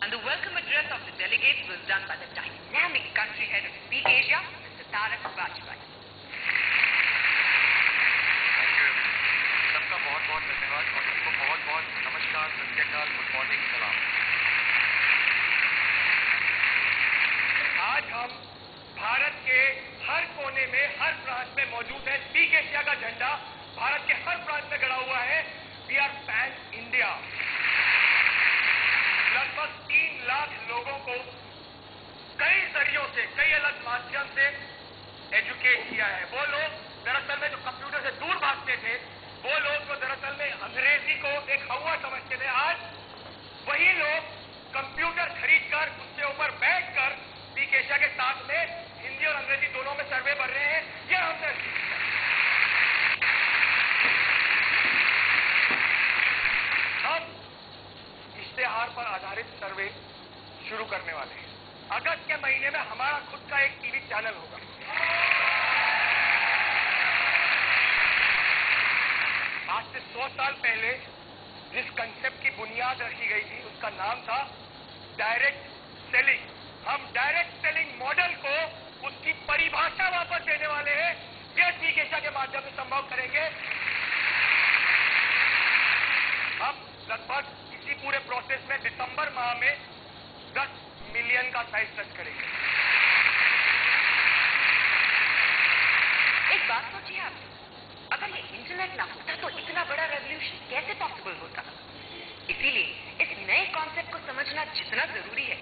And the welcome address of the delegates was done by the dynamic country head of Speak Asia, Mr. Tarak Vajpayee. Thank you. सबका बहुत बहुत धन्यवाद और सबको बहुत बहुत नमस्कार, सत श्री अकाल, गुड मॉर्निंग, सलाम। आज हम भारत के हर कोने में, हर प्रांत में मौजूद है। स्पीक एशिया का झंडा भारत के हर प्रांत में गड़ा हुआ है। We are pan India. लगभग 3 लाख लोगों को कई जरियों से, कई अलग माध्यम से एजुकेट किया है। वो लोग दरअसल में जो कंप्यूटर से दूर भागते थे, वो लोग जो दरअसल में अंग्रेजी को एक हवा समझते थे, आज वही लोग कंप्यूटर खरीदकर उसके ऊपर बैठकर स्पीक एशिया के साथ में हिंदी और अंग्रेजी दोनों में सर्वे भर रहे हैं। यह हमने हम इश्तेहार पर आधारित सर्वे शुरू करने वाले हैं। अगस्त के महीने में हमारा खुद का एक टीवी चैनल होगा। आज से 100 साल पहले जिस कंसेप्ट की बुनियाद रखी गई थी, उसका नाम था डायरेक्ट सेलिंग। हम डायरेक्ट सेलिंग मॉडल को उसकी परिभाषा वापस देने वाले हैं। यह स्पीक एशिया के माध्यम से संभव करेंगे। हम लगभग इसी पूरे प्रोसेस में दिसंबर माह में 10 मिलियन का साइज टच करेंगे। एक बात सोचिए आप, अगर ये इंटरनेट ना होता तो इतना बड़ा रेवोल्यूशन कैसे पॉसिबल होता? इसीलिए इस नए कॉन्सेप्ट को समझना जितना जरूरी है,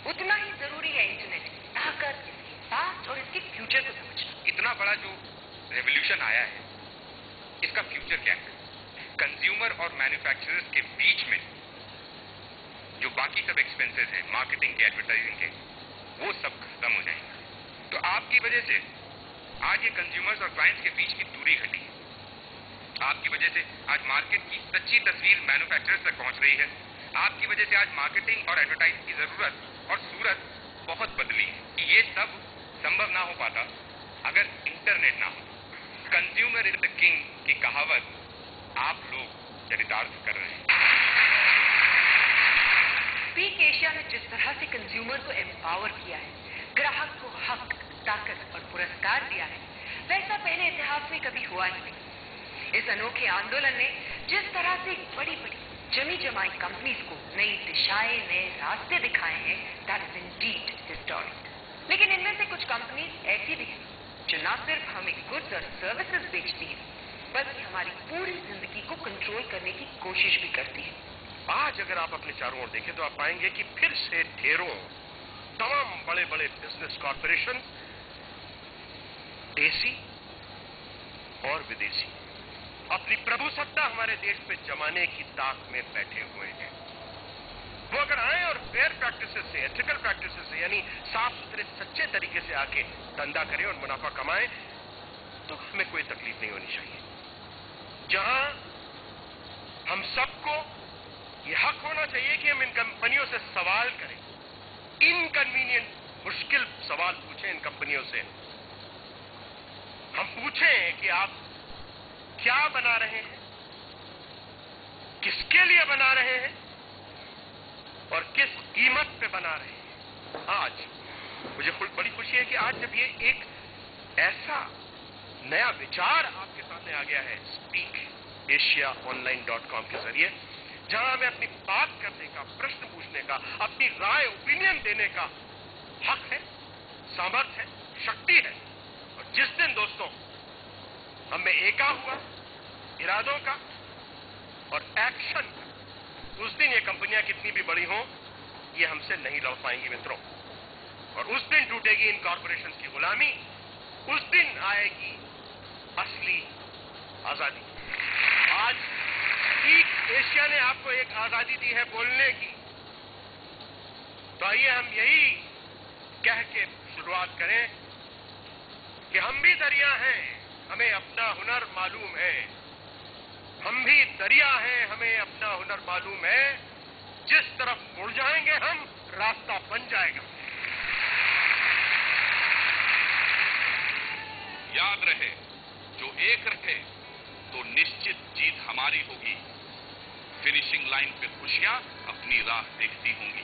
उतना ही जरूरी है इंटरनेट की ताकत, इसकी पास्ट और इसके फ्यूचर को समझना। इतना बड़ा जो रेवोल्यूशन आया है, इसका फ्यूचर क्या है? कंज्यूमर और मैन्युफैक्चरर्स के बीच में जो बाकी सब एक्सपेंसेस हैं, मार्केटिंग के, एडवर्टाइजिंग के, वो सब खत्म हो जाएंगे। तो आपकी वजह से आज ये कंज्यूमर्स और क्लाइंट्स के बीच की दूरी घटी है। आपकी वजह से आज मार्केट की सच्ची तस्वीर मैन्युफैक्चरर्स तक पहुंच रही है। आपकी वजह से आज मार्केटिंग और एडवर्टाइजिंग की जरूरत और सूरत बहुत बदली है। ये सब संभव ना हो पाता अगर इंटरनेट ना हो। कंज्यूमर इज द किंग की कहावत आप लोग चरितार्थ कर रहे हैं। स्पीक एशिया ने जिस तरह से कंज्यूमर को एम्पावर किया है, ग्राहक को हक, ताकत और पुरस्कार दिया है, वैसा पहले इतिहास में कभी हुआ ही नहीं। इस अनोखे आंदोलन ने जिस तरह से बड़ी बड़ी जमी जमाई कंपनीज को नई दिशाएं, नए रास्ते दिखाए हैं, दैट इज इंडीड हिस्टोरिक। लेकिन इनमें से कुछ कंपनीज ऐसी भी हैं जो न सिर्फ हमें गुड्स और सर्विसेज बेचती है, बल्कि हमारी पूरी जिंदगी को कंट्रोल करने की कोशिश भी करती है। आज अगर आप अपने चारों ओर देखें तो आप पाएंगे कि फिर से ढेरों तमाम बड़े बड़े बिजनेस कॉर्पोरेशन, देसी और विदेशी, अपनी प्रभुसत्ता हमारे देश पे जमाने की ताक में बैठे हुए हैं। वो अगर आए और फेयर प्रैक्टिसेस से, एथिकल प्रैक्टिसेस से, यानी साफ सुथरे सच्चे तरीके से आके धंधा करें और मुनाफा कमाएं, तो हमें कोई तकलीफ नहीं होनी चाहिए। जहां हम सबको ये हक होना चाहिए कि हम इन कंपनियों से सवाल करें, इनकन्वीनियंट, मुश्किल सवाल पूछें इन कंपनियों से। हम पूछें कि आप क्या बना रहे हैं, किसके लिए बना रहे हैं और किस कीमत पे बना रहे हैं। आज मुझे बड़ी खुशी है कि आज जब ये एक ऐसा नया विचार आपके सामने आ गया है speakasiaonline.com के जरिए, जहां हमें अपनी बात करने का, प्रश्न पूछने का, अपनी राय, ओपिनियन देने का हक है, सामर्थ्य है, शक्ति है। और जिस दिन दोस्तों हम में एका हुआ इरादों का और एक्शन का, उस दिन ये कंपनियां कितनी भी बड़ी हों, ये हमसे नहीं लड़ पाएंगी मित्रों। और उस दिन टूटेगी इन कॉर्पोरेशंस की गुलामी, उस दिन आएगी असली आजादी। आज स्पीक एशिया ने आपको एक आजादी दी है बोलने की, तो आइए हम यही कह के शुरुआत करें कि हम भी दरिया हैं, हमें अपना हुनर मालूम है। हम भी दरिया हैं, हमें अपना हुनर मालूम है। जिस तरफ मुड़ जाएंगे हम, रास्ता बन जाएगा। याद रहे, जो एक रहे तो निश्चित जीत हमारी होगी। फिनिशिंग लाइन पे खुशियां अपनी राह देखती होंगी।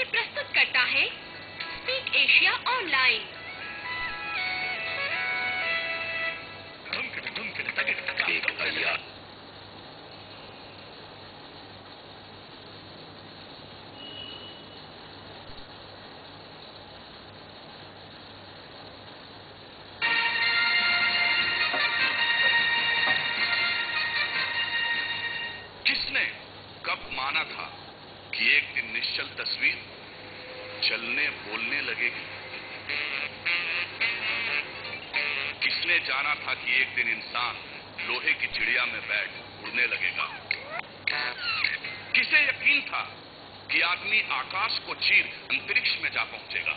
के प्रस्तुत करता है स्पीक एशिया ऑनलाइन। किसने कब माना था कि एक दिन निश्चल तस्वीर चलने बोलने लगेगी? किसने जाना था कि एक दिन इंसान लोहे की चिड़िया में बैठ उड़ने लगेगा? किसे यकीन था कि आदमी आकाश को चीर अंतरिक्ष में जा पहुंचेगा?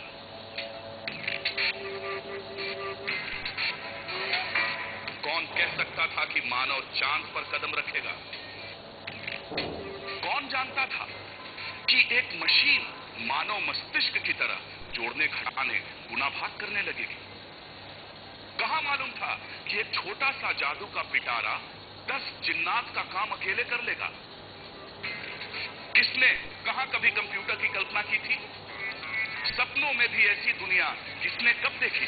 कौन कह सकता था कि मानव चांद पर कदम रखेगा? कौन जानता था कि एक मशीन मानव मस्तिष्क की तरह जोड़ने घटाने गुना भाग करने लगेगी? कहां मालूम था कि एक छोटा सा जादू का पिटारा 10 जिन्नात का काम अकेले कर लेगा? किसने कहां कभी कंप्यूटर की कल्पना की थी? सपनों में भी ऐसी दुनिया किसने कब देखी?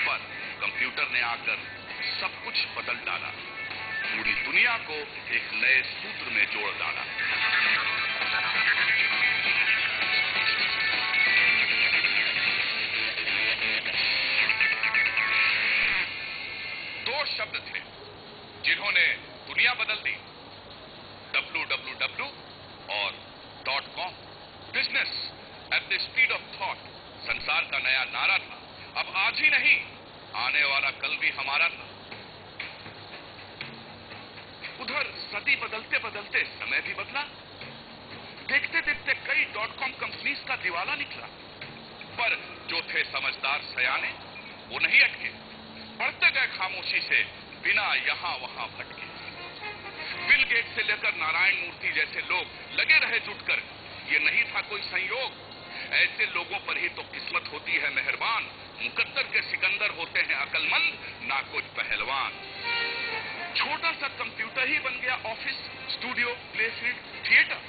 पर कंप्यूटर ने आकर सब कुछ बदल डाला, पूरी दुनिया को एक नए सूत्र में जोड़ डाला। दो शब्द थे जिन्होंने दुनिया बदल दी, www और .com। Business at the speed of thought संसार का नया नारा था। अब आज ही नहीं, आने वाला कल भी हमारा था। उधर सदी बदलते बदलते समय भी बदला। देखते देखते कई .com कंपनीज का दिवाला निकला, पर जो थे समझदार सयाने वो नहीं अटके, बढ़ते गए खामोशी से, बिना यहां वहां भटके। बिल गेट से लेकर नारायण मूर्ति जैसे लोग लगे रहे जुटकर। ये नहीं था कोई संयोग, ऐसे लोगों पर ही तो किस्मत होती है मेहरबान। मुकद्दर के सिकंदर होते हैं अकलमंद, ना कुछ पहलवान। छोटा सा कंप्यूटर ही बन गया ऑफिस, स्टूडियो, प्लेफील्ड, थिएटर।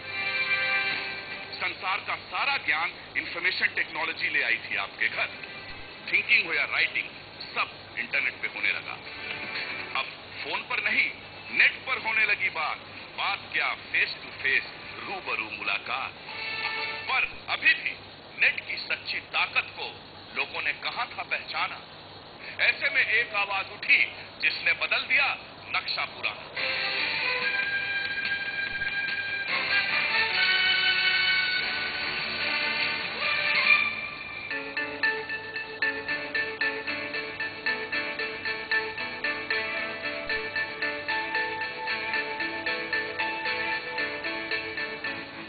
संसार का सारा ज्ञान इंफॉर्मेशन टेक्नोलॉजी ले आई थी आपके घर। थिंकिंग हो या राइटिंग, सब इंटरनेट पे होने लगा। अब फोन पर नहीं, नेट पर होने लगी बात क्या फेस टू फेस, रूबरू मुलाकात। पर अभी भी नेट की सच्ची ताकत को लोगों ने कहां था पहचाना। ऐसे में एक आवाज उठी जिसने बदल दिया नक्शा पूरा।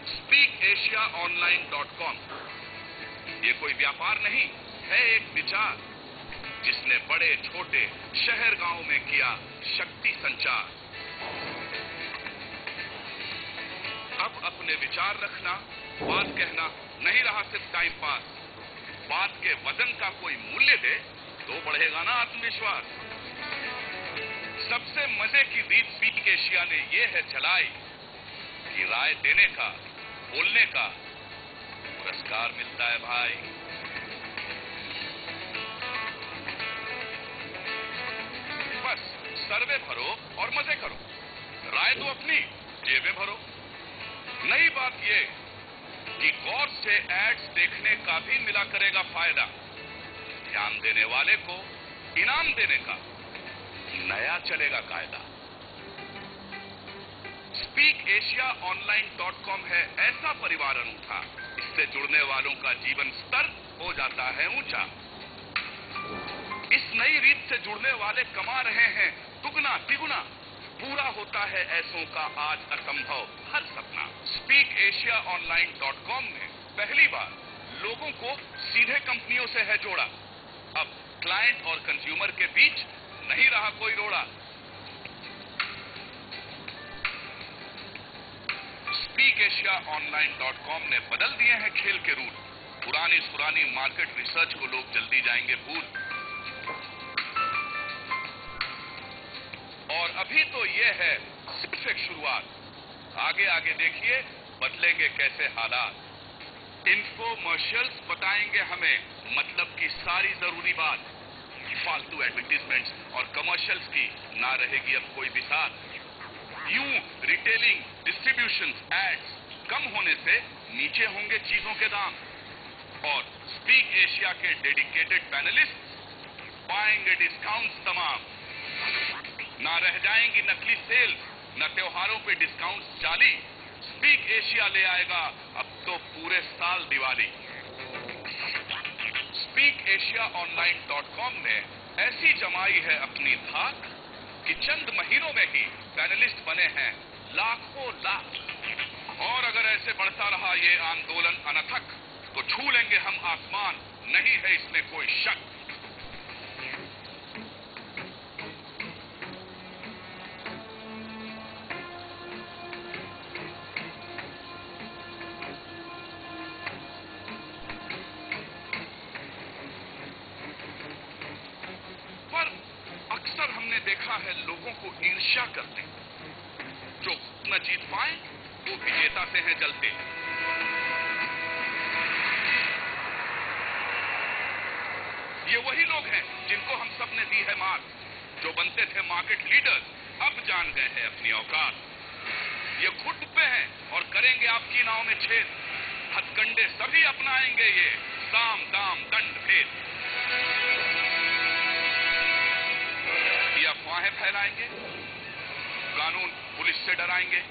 SpeakAsiaOnline.com ये कोई व्यापार नहीं है, एक विचार जिसने बड़े छोटे शहर गांव में किया शक्ति संचार। अब अपने विचार रखना, बात कहना नहीं रहा सिर्फ टाइम पास। बात के वजन का कोई मूल्य दे तो बढ़ेगा ना आत्मविश्वास। सबसे मजे की रीत स्पीक एशिया ने ये है चलाई कि राय देने का, बोलने का पुरस्कार मिलता है भाई। बस सर्वे भरो और मजे करो, राय तो अपनी जेबें भरो। नई बात ये कि गौर से एड्स देखने का भी मिला करेगा फायदा। ध्यान देने वाले को इनाम देने का नया चलेगा कायदा। SpeakAsiaOnline.com है ऐसा परिवार अनूठा, इससे जुड़ने वालों का जीवन स्तर हो जाता है ऊंचा। इस नई रीत से जुड़ने वाले कमा रहे हैं दुगना तिगुना। पूरा होता है ऐसों का आज असंभव हर सपना। SpeakAsiaOnline.com ने पहली बार लोगों को सीधे कंपनियों से है जोड़ा। अब क्लाइंट और कंज्यूमर के बीच नहीं रहा कोई रोड़ा। SpeakAsiaOnline.com ने बदल दिए हैं खेल के रूल। पुरानी सुरानी मार्केट रिसर्च को लोग जल्दी जाएंगे भूल। और अभी तो ये है सिर्फ एक शुरुआत। आगे आगे देखिए बदलेंगे कैसे हालात। इंफोमर्शियल्स बताएंगे हमें मतलब की सारी जरूरी बात। फालतू एडवर्टीजमेंट्स और कमर्शियल्स की ना रहेगी अब कोई बिसात। यूं रिटेलिंग, डिस्ट्रीब्यूशन, एड्स कम होने से नीचे होंगे चीजों के दाम और स्पीक एशिया के डेडिकेटेड पैनलिस्ट पाएंगे डिस्काउंट्स तमाम। ना रह जाएंगी नकली सेल्स, न त्योहारों पे डिस्काउंट्स जाली। स्पीक एशिया ले आएगा अब तो पूरे साल दिवाली। SpeakAsiaOnline.com ने ऐसी जमाई है अपनी धाक कि चंद महीनों में ही पैनलिस्ट बने हैं लाखों लाख। और अगर ऐसे बढ़ता रहा ये आंदोलन अनथक तो छू लेंगे हम आसमान, नहीं है इसमें कोई शक। अक्सर हमने देखा है लोगों को ईर्ष्या करते, जो न जीत पाए वो विजेता से हैं जलते। ये वही लोग हैं जिनको हम सब ने दी है मात, जो बनते थे मार्केट लीडर्स अब जान गए हैं अपनी औकात। ये खुद पे हैं और करेंगे आपकी नाव में छेद। हथकंडे सभी अपनाएंगे ये साम दाम दंड भेद। अफवाहें फैलाएंगे, कानून पुलिस से डराएंगे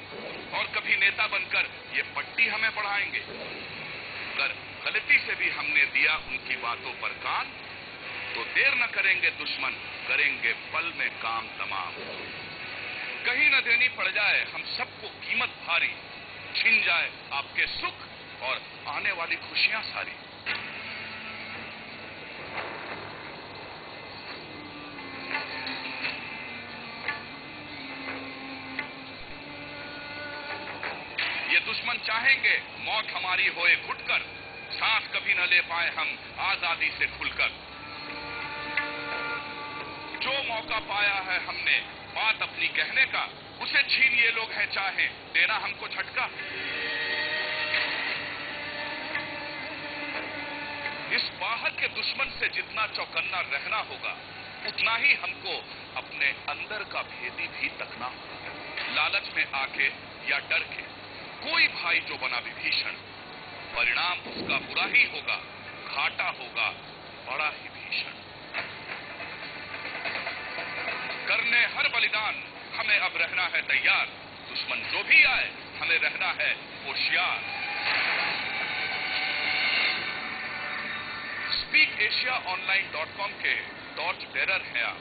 और कभी नेता बनकर ये पट्टी हमें पढ़ाएंगे। अगर गलती से भी हमने दिया उनकी बातों पर कान तो देर न करेंगे दुश्मन, करेंगे पल में काम तमाम। कहीं न देनी पड़ जाए हम सबको कीमत भारी, छिन जाए आपके सुख और आने वाली खुशियां सारी। दुश्मन चाहेंगे मौत हमारी होए घुटकर, सांस कभी न ले पाए हम आजादी से खुलकर। जो मौका पाया है हमने बात अपनी कहने का, उसे छीन ये लोग हैं चाहे देना हमको झटका। इस बाहर के दुश्मन से जितना चौकन्ना रहना होगा उतना ही हमको अपने अंदर का भेदी भी तकना होगा। लालच में आके या डर के कोई भाई जो बना विभीषण, परिणाम उसका बुरा ही होगा, घाटा होगा बड़ा ही भीषण। करने हर बलिदान हमें अब रहना है तैयार, दुश्मन जो भी आए हमें रहना है होशियार। SpeakAsiaOnline.com के टॉर्च बेरर हैं आप।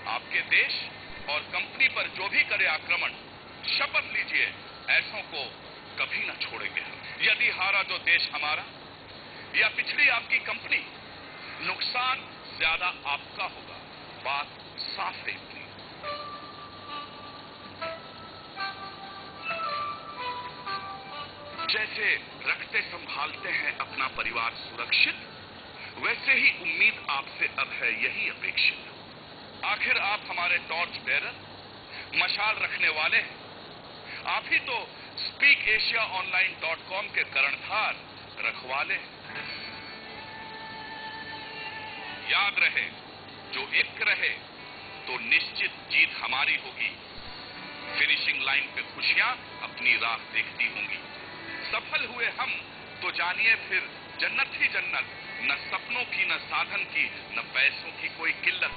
आपके देश और कंपनी पर जो भी करे आक्रमण, शपथ लीजिए ऐसों को कभी न छोड़ेंगे हम। यदि हारा जो देश हमारा या पिछड़ी आपकी कंपनी, नुकसान ज्यादा आपका होगा, बात साफ है इतनी। जैसे रखते संभालते हैं अपना परिवार सुरक्षित, वैसे ही उम्मीद आपसे अब है यही अपेक्षित। आखिर आप हमारे टॉर्च बेरर, मशाल रखने वाले हैं। आप ही तो SpeakAsiaOnline.com के कर्णधार रखवाले। याद रहे जो एक रहे तो निश्चित जीत हमारी होगी। फिनिशिंग लाइन पे खुशियां अपनी राह देखती होंगी। सफल हुए हम तो जानिए फिर जन्नत ही जन्नत, न सपनों की न साधन की न पैसों की कोई किल्लत।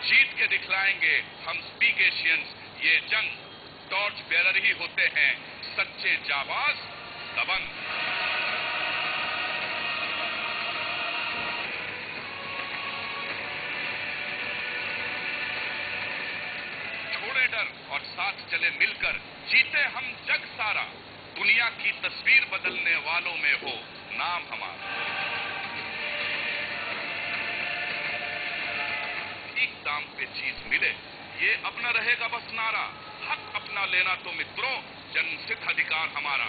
जीत के दिखलाएंगे हम स्पीक एशियंस ये जंग, टॉर्च बेरर ही होते हैं सच्चे जाबाज दबंग। छोड़े डर और साथ चले मिलकर, जीते हम जग सारा, दुनिया की तस्वीर बदलने वालों में हो नाम हमारा। ठीक दाम पे चीज मिले ये अपना रहेगा बस नारा, हक अपना लेना तो मित्रों जन्मसिद्ध अधिकार हमारा।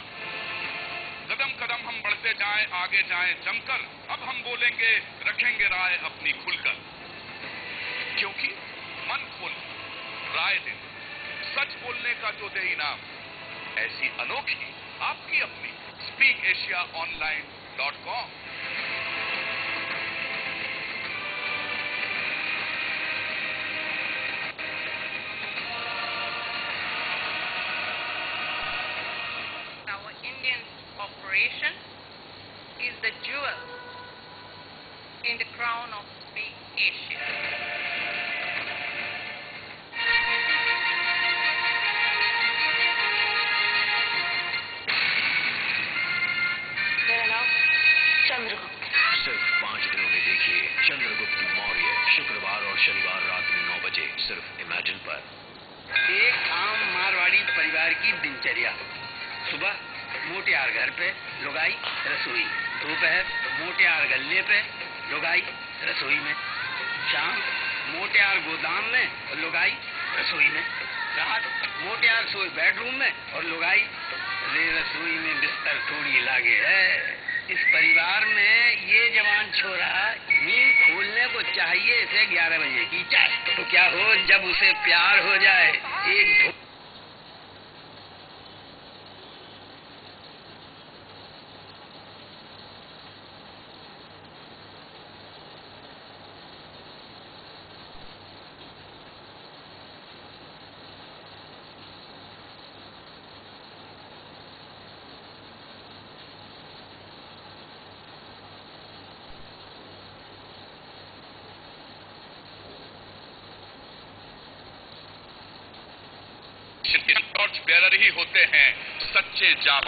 कदम कदम हम बढ़ते जाएं, आगे जाएं जमकर, अब हम बोलेंगे रखेंगे राय अपनी खुलकर। क्योंकि मन खोल राय दे, सच बोलने का जो दे इनाम, ऐसी अनोखी आपकी अपनी speakasiaonline.com। Our Indian operation is the jewel in the crown of Speak Asia. मेरा नाम चंद्रगुप्त। सिर्फ 5 दिनों में देखिए चंद्रगुप्त मौर्य, शुक्रवार और शनिवार रात में 9 बजे सिर्फ इमेजिन पर। एक आम मारवाड़ी परिवार की दिनचर्या। सुबह मोटियार घर पे, लुगाई रसोई। दोपहर मोटियार गल्ले पे, लुगाई रसोई में। शाम मोटियार गोदाम में और लुगाई रसोई में। रात मोटियार सोए बेडरूम में और लुगाई रसोई में बिस्तर थोड़ी लागे है। इस परिवार में ये जवान छोरा नींद खोलने को चाहिए इसे 11 बजे की चाय। तो क्या हो जब उसे प्यार हो जाए, एक टॉर्च बेरर ही होते हैं सच्चे जाबाज।